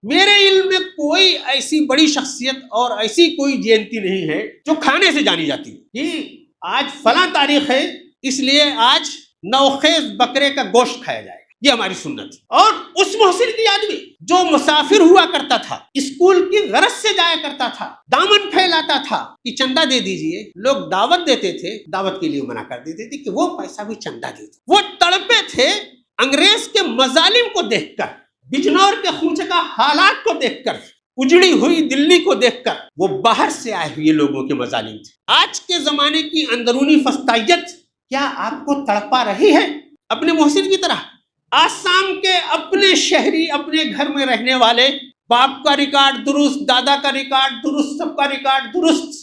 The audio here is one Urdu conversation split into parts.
میرے علم میں کوئی ایسی بڑی شخصیت اور ایسی کوئی جینتی نہیں ہے جو کھانے سے جانی جاتی ہے کہ آج فلاں تاریخ ہے اس لیے آج نوخیز بکرے کا گوشت کھایا جائے گا، یہ ہماری سنت ہے۔ اور اس محسن کی یاد میں جو مسافر ہوا کرتا تھا، اسکول کی غرض سے جایا کرتا تھا، دامن پھیلاتا تھا کہ چندہ دے دیجئے، لوگ دعوت دیتے تھے، دعوت کے لیے منع کر دیتے تھے کہ وہ پیسہ بھی چندہ دیتے، وہ تڑپے تھے انگریز کے مظالم کو دیکھ کر، بجنور کے خوچہ کا حالات کو دیکھ کر، اجڑی ہوئی دلی کو دیکھ کر، وہ باہر سے آئے ہوئے لوگوں کے مظالم تھے۔ آج کے زمانے کی اندرونی فسطائیت کیا آپ کو تڑپا رہی ہے اپنے محسن کی طرح؟ آسام کے اپنے شہری، اپنے گھر میں رہنے والے، باپ کا ریکارڈ درست، دادا کا ریکارڈ درست، سب کا ریکارڈ درست،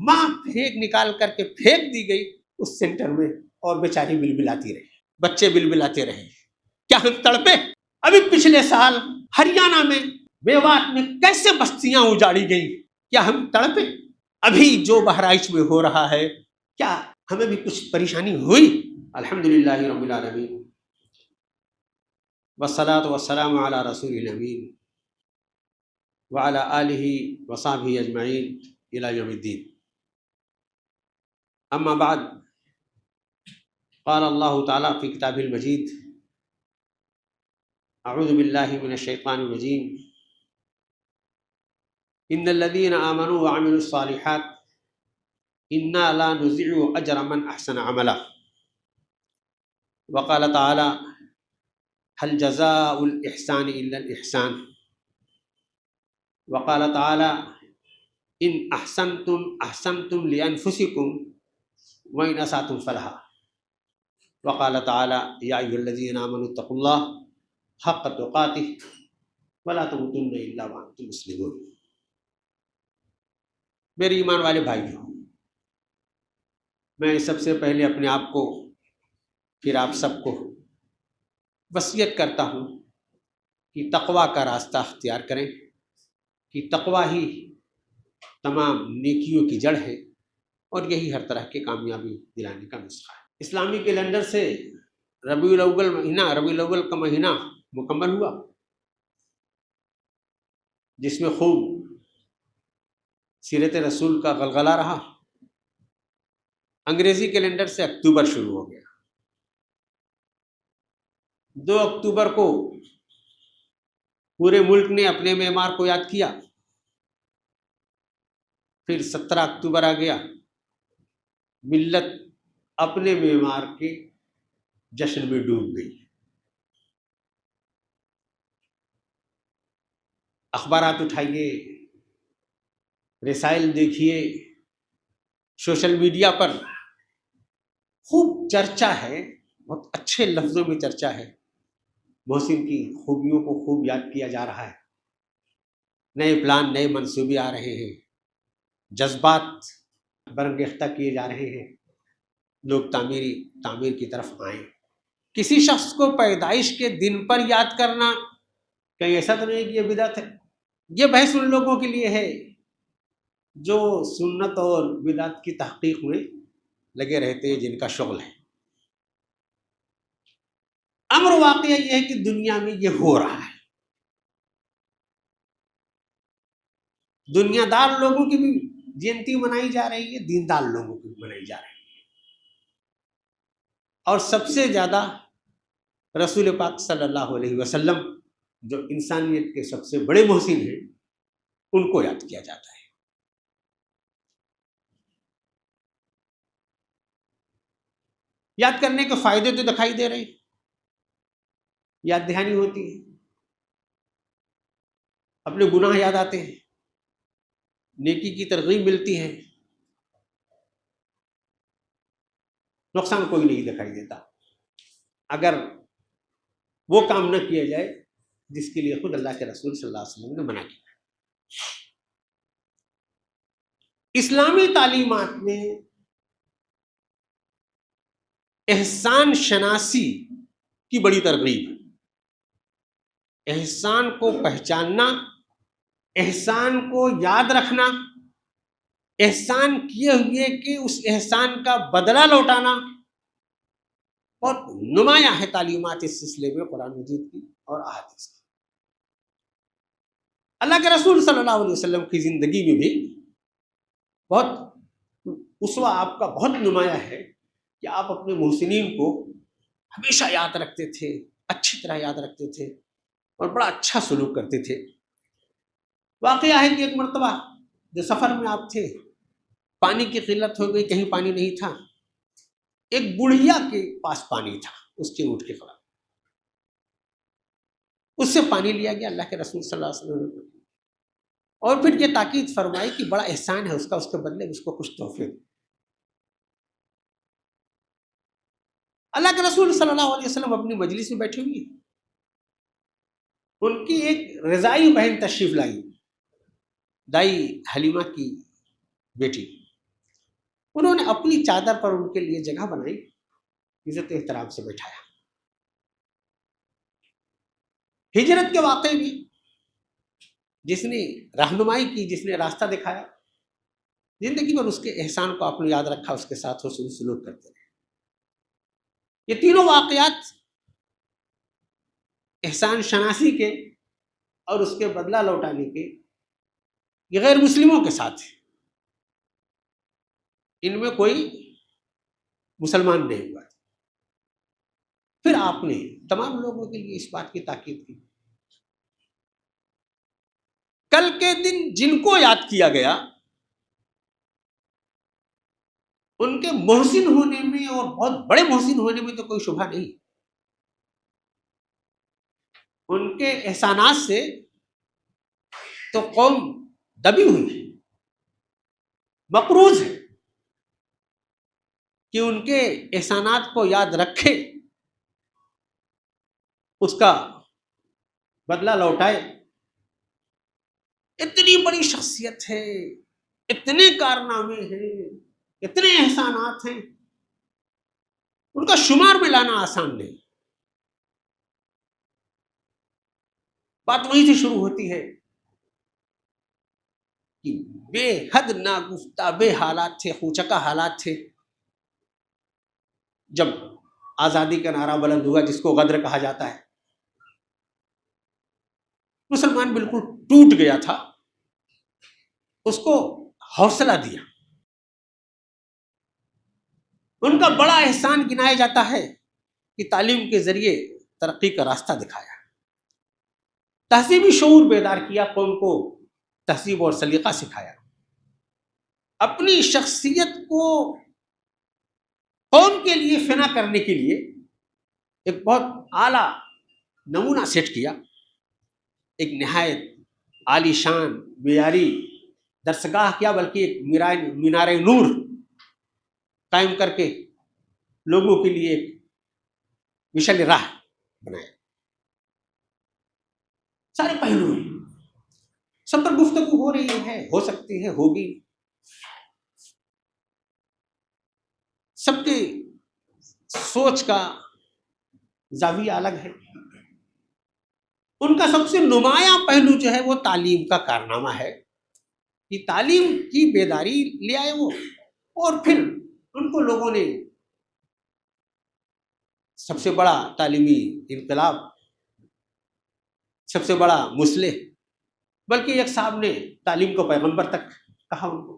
ماں پھینک نکال کر کے پھینک دی گئی اس سینٹر میں، اور بیچاری بلبلاتی رہی، بچے بلبلاتے رہے۔ کیا ہم تڑپے؟ ابھی پچھلے سال ہریانہ میں میوات میں کیسے بستیاں اجاڑی گئیں، کیا ہم تڑپے؟ ابھی جو بہرائچ میں ہو رہا ہے، کیا ہمیں بھی کچھ پریشانی ہوئی؟ الحمدللہ رب العالمین، والصلاۃ والسلام علی رسول الامین وعلی آلہ وصحبہ اجمعین الی یوم الدین۔ اما بعد، قال اللہ تعالی فی کتابہ المجید، اعوذ باللہ من الشیطان الرجیم، ان الذین آمنوا وعملوا الصالحات انا لا نضيع اجر من احسن عملا، وقال تعالی هل جزاء الاحسان الا الاحسان، وقال تعالی ان احسنتم احسنتم لانفسکم وان اسأتم فلها، وقال تعالی یا ایھا الذین آمنوا اتقوا اللہ حق تقاتہ ولا تموتن الا وانتم مسلمون۔ میرے ایمان والے بھائیوں، میں سب سے پہلے اپنے آپ کو، پھر آپ سب کو وصیت کرتا ہوں کہ تقویٰ کا راستہ اختیار کریں، کہ تقویٰ ہی تمام نیکیوں کی جڑ ہے، اور یہی ہر طرح کی کامیابی دلانے کا نسخہ ہے۔ اسلامی کیلنڈر سے ربیع الاول کا مہینہ مکمل ہوا، جس میں خوب سیرت رسول کا غلغلہ رہا۔ انگریزی کیلنڈر سے اکتوبر شروع ہو گیا۔ 2 اکتوبر کو پورے ملک نے اپنے معمار کو یاد کیا، پھر 17 اکتوبر آ گیا، ملت اپنے معمار کے جشن میں ڈوب گئی۔ اخبارات اٹھائیے، رسائل دیکھیے، سوشل میڈیا پر خوب چرچا ہے، بہت اچھے لفظوں میں چرچا ہے، محسن کی خوبیوں کو خوب یاد کیا جا رہا ہے، نئے پلان، نئے منصوبے آ رہے ہیں، جذبات برانگیختہ کیے جا رہے ہیں، لوگ تعمیر کی طرف آئیں۔ کسی شخص کو پیدائش کے دن پر یاد کرنا کہیں ایسا تو نہیں کہ یہ بدعت ہے؟ یہ بحث ان لوگوں کے لیے ہے جو سنت اور بدعت کی تحقیق میں لگے رہتے ہیں، جن کا شغل ہے۔ امر واقعہ یہ ہے کہ دنیا میں یہ ہو رہا ہے، دنیا دار لوگوں کی بھی جینتی منائی جا رہی ہے، دیندار لوگوں کی بھی منائی جا رہی ہے، اور سب سے زیادہ رسول پاک صلی اللہ علیہ وسلم جو انسانیت کے سب سے بڑے محسن ہیں، ان کو یاد کیا جاتا ہے۔ یاد کرنے کے فائدے تو دکھائی دے رہے ہیں، یاد دہانی ہوتی ہے، اپنے گناہ یاد آتے ہیں، نیکی کی ترغیب ملتی ہے، نقصان کوئی نہیں دکھائی دیتا اگر وہ کام نہ کیا جائے جس کے لیے خود اللہ کے رسول صلی اللہ علیہ وسلم نے منع کیا۔ اسلامی تعلیمات میں احسان شناسی کی بڑی ترغیب ہے، احسان کو پہچاننا، احسان کو یاد رکھنا، احسان کیے ہوئے کہ اس احسان کا بدلہ لوٹانا، اور نمایاں ہے تعلیمات اس سلسلے میں قرآن مجید کی اور احادیث کی۔ اللہ کے رسول صلی اللہ علیہ وسلم کی زندگی میں بھی بہت اسوہ آپ کا بہت نمایاں ہے کہ آپ اپنے محسنین کو ہمیشہ یاد رکھتے تھے، اچھی طرح یاد رکھتے تھے اور بڑا اچھا سلوک کرتے تھے۔ واقعہ ہے کہ ایک مرتبہ جو سفر میں آپ تھے، پانی کی قلت ہو گئی، کہیں پانی نہیں تھا، ایک بڑھیا کے پاس پانی تھا اس کے اونٹ کے خلاف، اس سے پانی لیا گیا اللہ کے رسول صلی اللہ علیہ وسلم نے، اور پھر یہ تاکید فرمائی کہ بڑا احسان ہے اس کا، اس کے بدلے اس کو کچھ تحفے دو۔ اللہ کے رسول صلی اللہ علیہ وسلم اپنی مجلس میں بیٹھے ہوئے، ان کی ایک رضائی بہن تشریف لائی، دائی حلیمہ کی بیٹی، انہوں نے اپنی چادر پر ان کے لیے جگہ بنائی، عزت احترام سے بیٹھایا۔ ہجرت کے واقعے میں جس نے رہنمائی کی، جس نے راستہ دکھایا، زندگی میں اس کے احسان کو آپ نے یاد رکھا، اس کے ساتھ حسن سلوک کرتے رہے۔ یہ تینوں واقعات احسان شناسی کے اور اس کے بدلہ لوٹانے کے، یہ غیر مسلموں کے ساتھ ہے، ان میں کوئی مسلمان نہیں ہوا۔ پھر آپ نے تمام لوگوں کے لیے اس بات کی تاکید کی، کل کے دن جن کو یاد کیا گیا ان کے محسن ہونے میں اور بہت بڑے محسن ہونے میں تو کوئی شبہ نہیں، ان کے احسانات سے تو قوم دبی ہوئی ہے، مقروض ہے کہ ان کے احسانات کو یاد رکھے، اس کا بدلہ لوٹائے۔ اتنی بڑی شخصیت ہے، اتنے کارنامے ہیں، اتنے احسانات ہیں، ان کا شمار میں لانا آسان نہیں۔ بات وہیں سے شروع ہوتی ہے کہ بے حد ناگفتہ بے حالات تھے، خوچکا حالات تھے، جب آزادی کا نعرہ بلند ہوا جس کو غدر کہا جاتا ہے، مسلمان بالکل ٹوٹ گیا تھا، اس کو حوصلہ دیا۔ ان کا بڑا احسان گنایا جاتا ہے کہ تعلیم کے ذریعے ترقی کا راستہ دکھایا، تہذیبی شعور بیدار کیا، قوم کو تہذیب اور سلیقہ سکھایا، اپنی شخصیت کو قوم کے لیے فنا کرنے کے لیے ایک بہت اعلیٰ نمونہ سیٹ کیا، ایک نہایت عالی شان معیاری درسگاہ کیا، بلکہ ایک مینار نور قائم کر کے لوگوں کے لیے ایک مشعل راہ بنایا۔ سارے پہلو ہیں، سب پر گفتگو ہو رہی ہے، ہو سکتی ہے، ہوگی، سب کی سوچ کا زاویہ الگ ہے۔ ان کا سب سے نمایاں پہلو جو ہے وہ تعلیم کا کارنامہ ہے، کہ تعلیم کی بیداری لے آئے وہ، اور پھر ان کو لوگوں نے سب سے بڑا تعلیمی انقلاب، سب سے بڑا مصلح، بلکہ ایک صاحب نے تعلیم کو پیغمبر تک کہا ان کو۔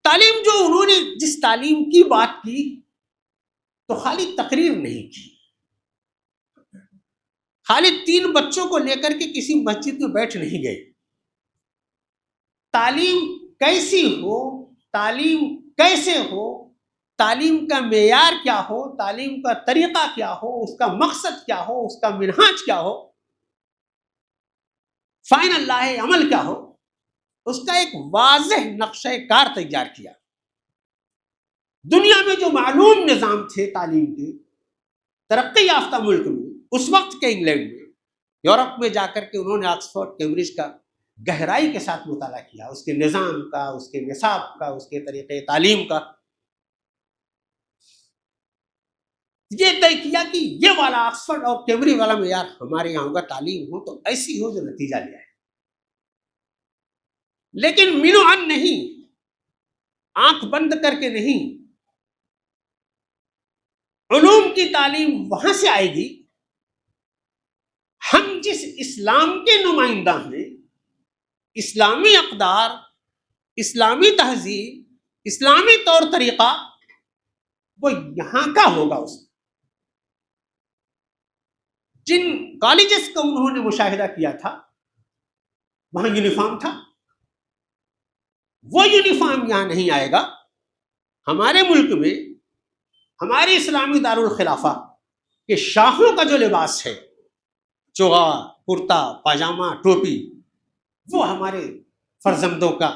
تعلیم جو انہوں نے جس تعلیم کی بات کی تو خالی تقریر نہیں کی، خالی 3 بچوں کو لے کر کے کسی مسجد میں بیٹھ نہیں گئے۔ تعلیم کیسی ہو، تعلیم کیسے ہو، تعلیم کا معیار کیا ہو، تعلیم کا طریقہ کیا ہو، اس کا مقصد کیا ہو، اس کا منہاج کیا ہو، فائن اللہ عمل کیا ہو، اس کا ایک واضح نقشہ کار تیار کیا۔ دنیا میں جو معلوم نظام تھے تعلیم کے ترقی یافتہ ملک میں، اس وقت کے انگلینڈ میں، یورپ میں جا کر کے انہوں نے آکسفورڈ کیمبرج کا گہرائی کے ساتھ مطالعہ کیا، اس کے نظام کا، اس کے نصاب کا، اس کے طریقے تعلیم کا، یہ طے کیا کہ یہ والا آکسفورڈ اور کیمبرج والا معیار ہمارے یہاں ہوگا، تعلیم ہو تو ایسی ہو جو نتیجہ لے آئے۔ لیکن منو ان نہیں، آنکھ بند کر کے نہیں، علوم کی تعلیم وہاں سے آئے گی، جس اسلام کے نمائندہ ہیں، اسلامی اقدار، اسلامی تہذیب، اسلامی طور طریقہ، وہ یہاں کا ہوگا. اس جن کالجز کا انہوں نے مشاہدہ کیا تھا وہاں یونیفارم تھا، وہ یونیفارم یہاں نہیں آئے گا. ہمارے ملک میں ہمارے اسلامی دارالخلافہ کے شاہوں کا جو لباس ہے، چوغا، کرتا، پاجامہ، ٹوپی، وہ ہمارے فرزندوں کا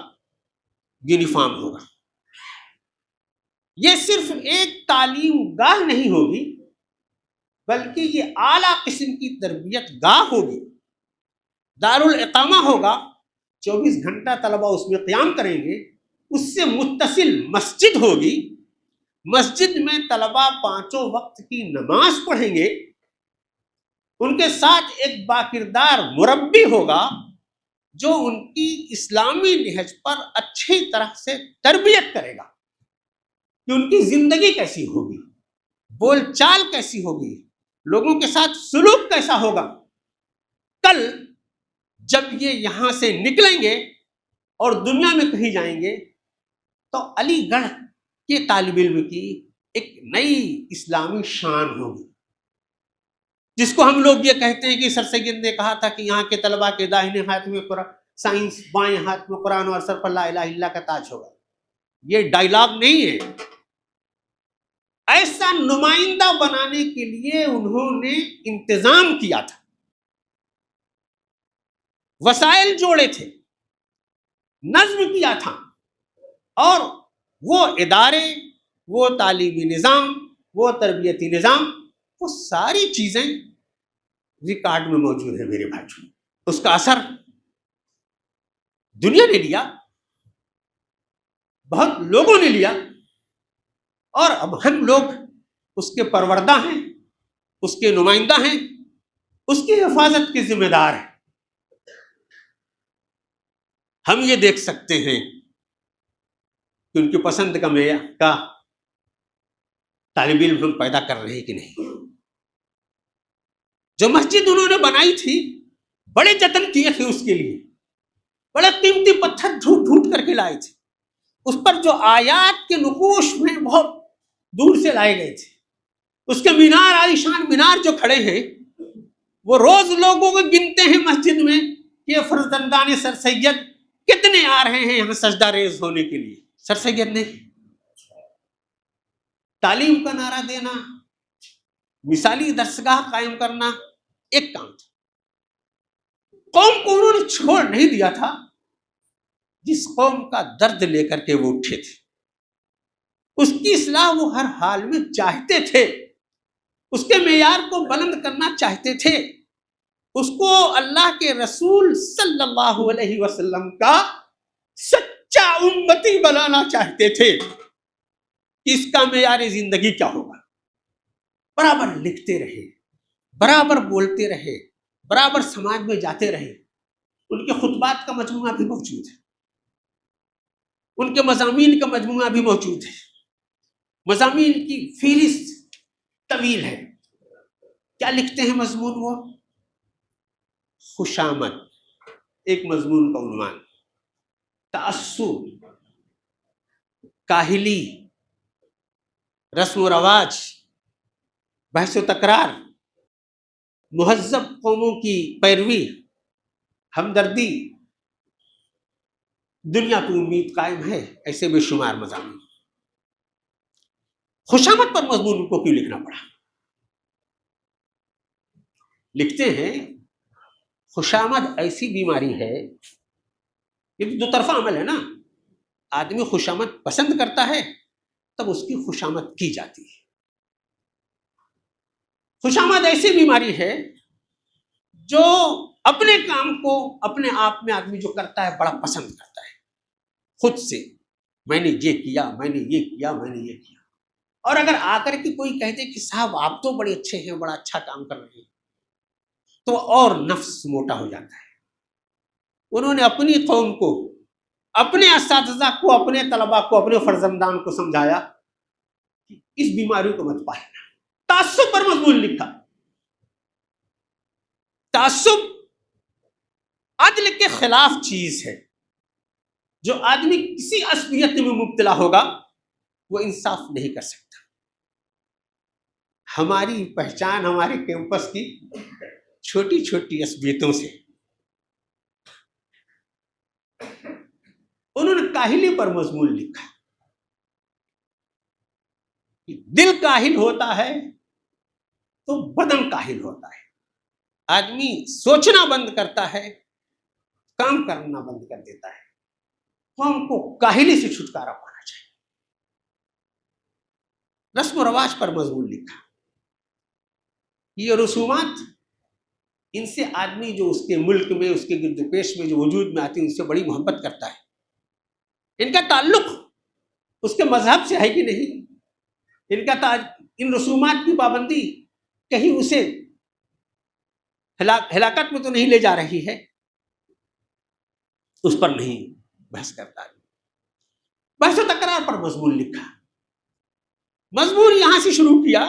یونیفارم ہوگا. یہ صرف ایک تعلیم گاہ نہیں ہوگی، بلکہ یہ اعلیٰ قسم کی تربیت گاہ ہوگی. دارالاقامہ ہوگا، 24 گھنٹہ طلبہ اس میں قیام کریں گے. اس سے متصل مسجد ہوگی، مسجد میں طلبہ 5 وقت کی نماز پڑھیں گے. ان کے ساتھ ایک باکردار مربی ہوگا جو ان کی اسلامی نہج پر اچھی طرح سے تربیت کرے گا کہ ان کی زندگی کیسی ہوگی، بول چال کیسی ہوگی، لوگوں کے ساتھ سلوک کیسا ہوگا. کل جب یہ یہاں سے نکلیں گے اور دنیا میں کہیں جائیں گے تو علی گڑھ کے طالب علم کی ایک نئی اسلامی شان ہوگی، جس کو ہم لوگ یہ کہتے ہیں کہ سر سید نے کہا تھا کہ یہاں کے طلباء کے داہنے ہاتھ میں سائنس، بائیں ہاتھ میں قرآن اور سر پر لا الہ الا اللہ کا تاج ہوگا. یہ ڈائلاگ نہیں ہے. ایسا نمائندہ بنانے کے لیے انہوں نے انتظام کیا تھا، وسائل جوڑے تھے، نظم کیا تھا، اور وہ ادارے، وہ تعلیمی نظام، وہ تربیتی نظام، وہ ساری چیزیں ریکارڈ میں موجود ہیں میرے بھائیوں. اس کا اثر دنیا نے لیا، بہت لوگوں نے لیا، اور اب ہم لوگ اس کے پروردہ ہیں، اس کے نمائندہ ہیں، اس کی حفاظت کے ذمہ دار ہیں. ہم یہ دیکھ سکتے ہیں کہ ان کی پسند کا طالب علم ہم پیدا کر رہے ہیں کہ نہیں. جو مسجد انہوں نے بنائی تھی، بڑے جتن کیے تھے اس کے لیے، بڑے قیمتی پتھر ڈھونڈ ڈھونڈ کر کے لائے تھے. اس پر جو آیات کے نقوش میں بہت دور سے لائے گئے تھے. اس کے مینار، عالیشان مینار جو کھڑے ہیں، وہ روز لوگوں کو گنتے ہیں مسجد میں کہ فرزندان سر سید کتنے آ رہے ہیں یہاں سجدہ ریز ہونے کے لیے. سر سید نے تعلیم کا نعرہ دینا، مثالی درسگاہ قائم کرنا ایک کام تھا. قوم کو انہوں نے چھوڑ نہیں دیا تھا جس قوم کا درد لے کر کے وہ اٹھے تھے. اس کی اصلاح وہ ہر حال میں چاہتے تھے، اس کے معیار کو بلند کرنا چاہتے تھے، اس کو اللہ کے رسول صلی اللہ علیہ وسلم کا سچا امتی بنانا چاہتے تھے. اس کا معیار زندگی کیا ہوگا؟ برابر لکھتے رہے، برابر بولتے رہے، برابر سماج میں جاتے رہے. ان کے خطبات کا مجموعہ بھی موجود ہے، ان کے مضامین کا مجموعہ بھی موجود ہے. مضامین کی فہرست طویل ہے. کیا لکھتے ہیں مضمون؟ وہ خوشامد ایک مضمون کا عنوان، تعصب، کاہلی، رسم و رواج، بحث و تکرار، مہذب قوموں کی پیروی، ہمدردی، دنیا کی امید قائم ہے. ایسے بے شمار مضامین. خوشامد پر مضمون کو کیوں لکھنا پڑا؟ لکھتے ہیں خوشامد ایسی بیماری ہے، یہ دو طرفہ عمل ہے نا. آدمی خوشامد پسند کرتا ہے تب اس کی خوشامد کی جاتی ہے. خوشامد ایسی بیماری ہے جو اپنے کام کو اپنے آپ میں آدمی جو کرتا ہے بڑا پسند کرتا ہے، خود سے میں نے یہ کیا، میں نے یہ کیا، میں نے یہ کیا. اور اگر آ کر کے کوئی کہتے کہ صاحب آپ تو بڑے اچھے ہیں، بڑا اچھا کام کر رہے ہیں، تو اور نفس موٹا ہو جاتا ہے. انہوں نے اپنی قوم کو، اپنے اساتذہ کو، اپنے طلباء کو، اپنے فرزندان کو سمجھایا کہ اس بیماری کو مت پالنا. تعصب پر مضمون لکھا، تعصب عدل کے خلاف چیز ہے. جو آدمی کسی عصبیت میں مبتلا ہوگا وہ انصاف نہیں کر سکتا. ہماری پہچان ہمارے کیمپس کی چھوٹی چھوٹی عصبیتوں سے. انہوں نے کاہلی پر مضمون لکھا. دل کاہل ہوتا ہے تو بدن کاہل ہوتا ہے. آدمی سوچنا بند کرتا ہے، کام کرنا بند کر دیتا ہے. تو ہم کو کاہلی سے چھٹکارا پانا چاہیے. رسم و رواج پر مضمون لکھا. یہ رسومات، ان سے آدمی جو اس کے ملک میں، اس کے گرد و پیش میں جو وجود میں آتی ہے، ان سے بڑی محبت کرتا ہے. ان کا تعلق اس کے مذہب سے ہے کہ نہیں، ان رسومات کی پابندی کہیں اسے ہلاکت میں تو نہیں لے جا رہی ہے، اس پر نہیں بحث کرتا. بحث و تکرار پر مضمون لکھا. مضمون یہاں سے شروع کیا.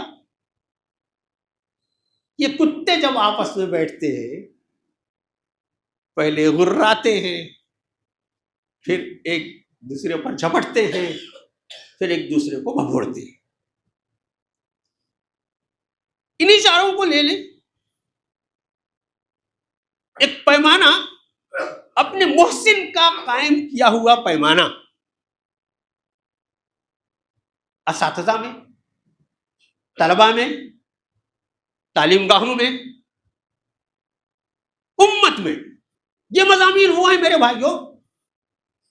یہ کتے جب آپس میں بیٹھتے ہیں، پہلے غراتے ہیں، پھر ایک دوسرے پر جھپٹتے ہیں، پھر ایک دوسرے کو بھگوڑتے ہیں. انہی چاروں کو لے لیں. ایک پیمانہ، اپنے محسن کا قائم کیا ہوا پیمانہ، اساتذہ میں، طلبہ میں، تعلیم گاہوں میں، امت میں. یہ مضامین وہ ہیں میرے بھائیوں،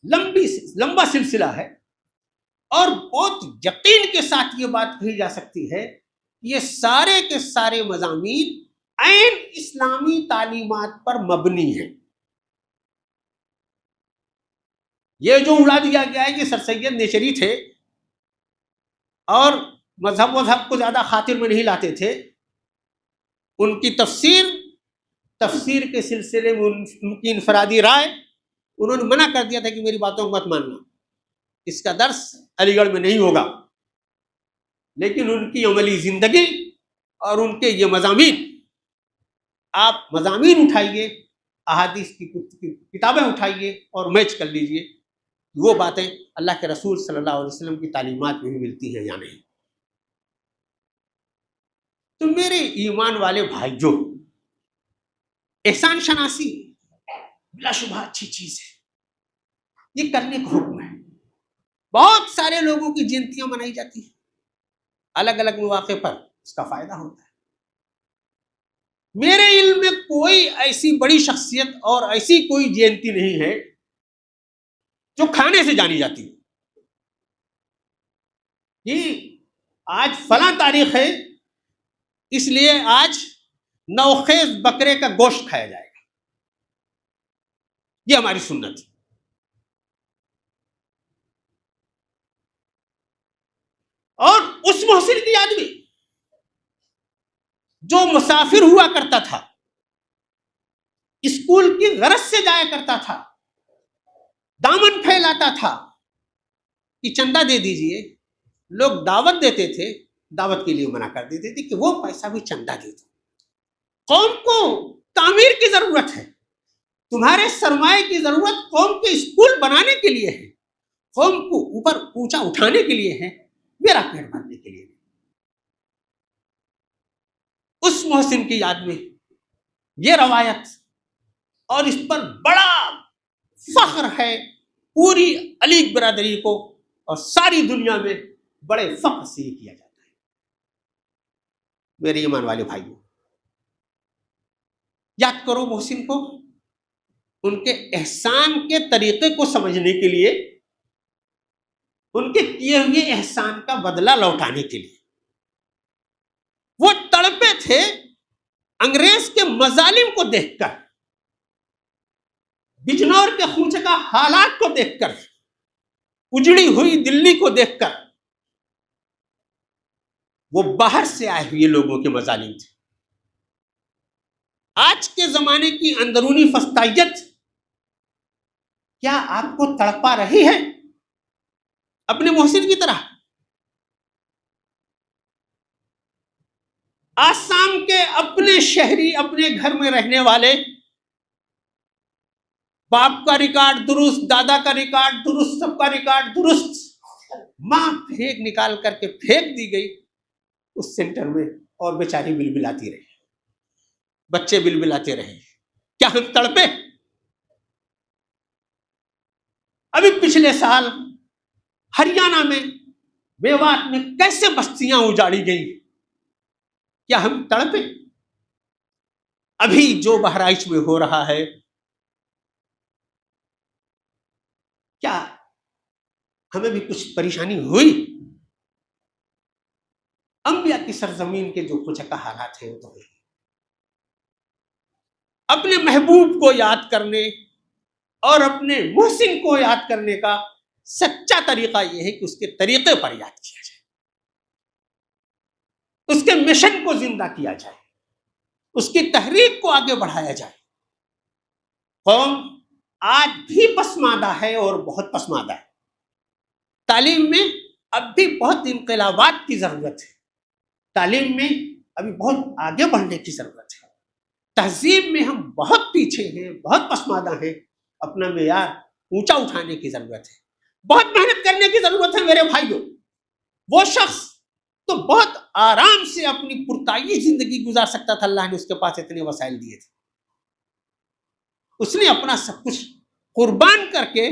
لمبا سلسلہ ہے. اور بہت یقین کے ساتھ یہ بات کہی جا سکتی ہے، یہ سارے کے سارے مضامین عین اسلامی تعلیمات پر مبنی ہیں. یہ جو اڑا دیا گیا ہے کہ سر سید نیچری تھے اور مذہب کو زیادہ خاطر میں نہیں لاتے تھے، ان کی تفسیر کے سلسلے میں ان کی انفرادی رائے، انہوں نے منع کر دیا تھا کہ میری باتوں کو مت ماننا، اس کا درس علی گڑھ میں نہیں ہوگا. لیکن ان کی عملی زندگی اور ان کے یہ مضامین، آپ مضامین اٹھائیے، احادیث کی کتابیں اٹھائیے اور میچ کر لیجئے، وہ باتیں اللہ کے رسول صلی اللہ علیہ وسلم کی تعلیمات میں بھی ملتی ہیں یا نہیں. تو میرے ایمان والے بھائیوں، احسان شناسی بلا شبہ اچھی چیز ہے، یہ کرنے کا حکم ہے. بہت سارے لوگوں کی جینتیاں منائی جاتی ہیں الگ الگ مواقع پر، اس کا فائدہ ہوتا ہے. میرے علم میں کوئی ایسی بڑی شخصیت اور ایسی کوئی جینتی نہیں ہے جو کھانے سے جانی جاتی ہے. آج فلاں تاریخ ہے، اس لیے آج نوخیز بکرے کا گوشت کھایا جائے گا. یہ ہماری سنت ہے. اور اس محسن کی یاد میں جو مسافر ہوا کرتا تھا، اسکول کی غرض سے جایا کرتا تھا، دامن پھیلاتا تھا کہ چندہ دے دیجئے، لوگ دعوت دیتے تھے، دعوت کے لیے منع کر دیتے تھے کہ وہ پیسہ بھی چندہ دے دو. قوم کو تعمیر کی ضرورت ہے، تمہارے سرمایہ کی ضرورت قوم کے اسکول بنانے کے لیے ہے، قوم کو اوپر اونچا اٹھانے کے لیے ہے، میرا پیٹ بھرنے کے لیے. اس محسن کی یاد میں یہ روایت، اور اس پر بڑا فخر ہے پوری علی برادری کو، اور ساری دنیا میں بڑے فخر سے یہ کیا جاتا ہے. میرے ایمان والے بھائیوں، یاد کرو محسن کو، ان کے احسان کے طریقے کو سمجھنے کے لیے، ان کے کیے ہوئے احسان کا بدلہ لوٹانے کے لیے. وہ تڑپے تھے انگریز کے مظالم کو دیکھ کر، بجنور کے خوچگا حالات کو دیکھ کر، اجڑی ہوئی دلی کو دیکھ کر. وہ باہر سے آئے ہوئے لوگوں کے مظالم تھے. آج کے زمانے کی اندرونی فسطائیت کیا آپ کو تڑپا رہی ہے اپنے محسن کی طرح؟ آسام کے اپنے شہری اپنے گھر میں رہنے والے، باپ کا ریکارڈ درست، دادا کا ریکارڈ درست، سب کا ریکارڈ درست، ماں پھینک نکال کر کے پھینک دی گئی اس سینٹر میں، اور بیچاری بلبلاتی رہی، بچے بلبلاتے رہے. کیا ہم تڑپے؟ ابھی پچھلے سال ہریانہ میں میوات میں کیسے بستیاں اجاڑی گئیں، کیا ہم تڑپے؟ ابھی جو بہرائچ میں ہو رہا ہے، کیا ہمیں بھی کچھ پریشانی ہوئی؟ انبیاء کی سرزمین کے جو کچھ کا حالات ہیں وہ تو ہوئی. اپنے محبوب کو یاد کرنے اور اپنے محسن کو یاد کرنے کا سچا طریقہ یہ ہے کہ اس کے طریقے پر یاد کیا جائے، اس کے مشن کو زندہ کیا جائے، اس کی تحریک کو آگے بڑھایا جائے. قوم آج بھی پسماندہ ہے اور بہت پسماندہ ہے. تعلیم میں اب بھی بہت انقلابات کی ضرورت ہے، تعلیم میں ابھی بہت آگے بڑھنے کی ضرورت ہے. تہذیب میں ہم بہت پیچھے ہیں، بہت پسماندہ ہیں، اپنا معیار اونچا اٹھانے کی ضرورت ہے، بہت محنت کرنے کی ضرورت ہے. میرے بھائیوں، وہ شخص تو بہت آرام سے اپنی پرتعیش زندگی گزار سکتا تھا، اللہ نے اس کے پاس اتنے وسائل دیے تھے. اس نے اپنا سب کچھ قربان کر کے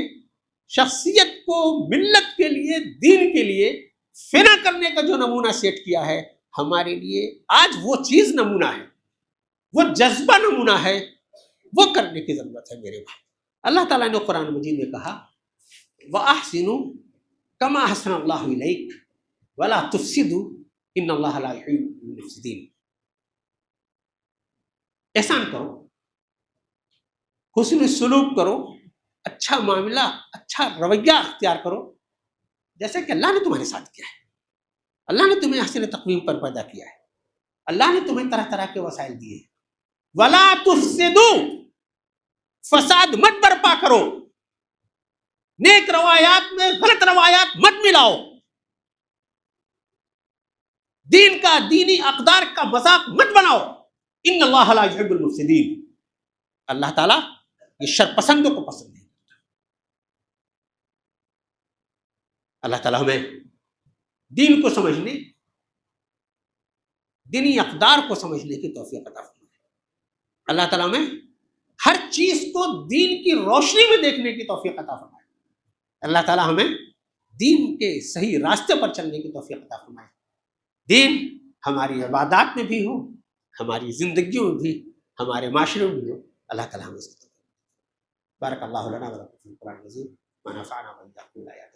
شخصیت کو ملت کے لیے، دین کے لیے فنا کرنے کا جو نمونہ سیٹ کیا ہے، ہمارے لیے آج وہ چیز نمونہ ہے، وہ جذبہ نمونہ ہے، وہ کرنے کی ضرورت ہے. میرے بھائی، اللہ تعالیٰ نے قرآن مجید میں کہا وَأَحْسِنُوا كَمَا أَحْسَنَ اللَّهُ إِلَيْكَ وَلَا تُفْسِدُوا إِنَّ اللَّهَ لَا يُحِبُّ الْمُفْسِدِينَ. احسان کرو، حسن سلوک کرو، اچھا معاملہ، اچھا رویہ اختیار کرو، جیسے کہ اللہ نے تمہارے ساتھ کیا ہے. اللہ نے تمہیں احسن تقویم پر پیدا کیا ہے، اللہ نے تمہیں طرح طرح کے وسائل دیے ہیں. وَلَا تُفْسِدُوا، فساد مت برپا کرو، نیک روایات میں غلط روایات مت ملاؤ، دین کا، دینی اقدار کا مذاق مت بناؤ. ان اللہ لا يحب المفسدین، اللہ تعالیٰ یہ شر پسندوں کو پسند نہیں. اللہ تعالیٰ ہمیں دین کو سمجھنے، دینی اقدار کو سمجھنے کی توفیق عطا فرمائے. اللہ تعالیٰ ہمیں ہر چیز کو دین کی روشنی میں دیکھنے کی توفیق عطا فرمائے. اللہ تعالیٰ ہمیں دین کے صحیح راستے پر چلنے کی توفیق عطا فرمائے. دین ہماری عبادات میں بھی ہو، ہماری زندگیوں میں بھی، ہمارے معاشرے میں بھی ہو. اللہ تعالیٰ ہمیں اس کو بارک اللہ لنا و لکم فی القرآن العظیم ونفعنا وإياکم بالآیات.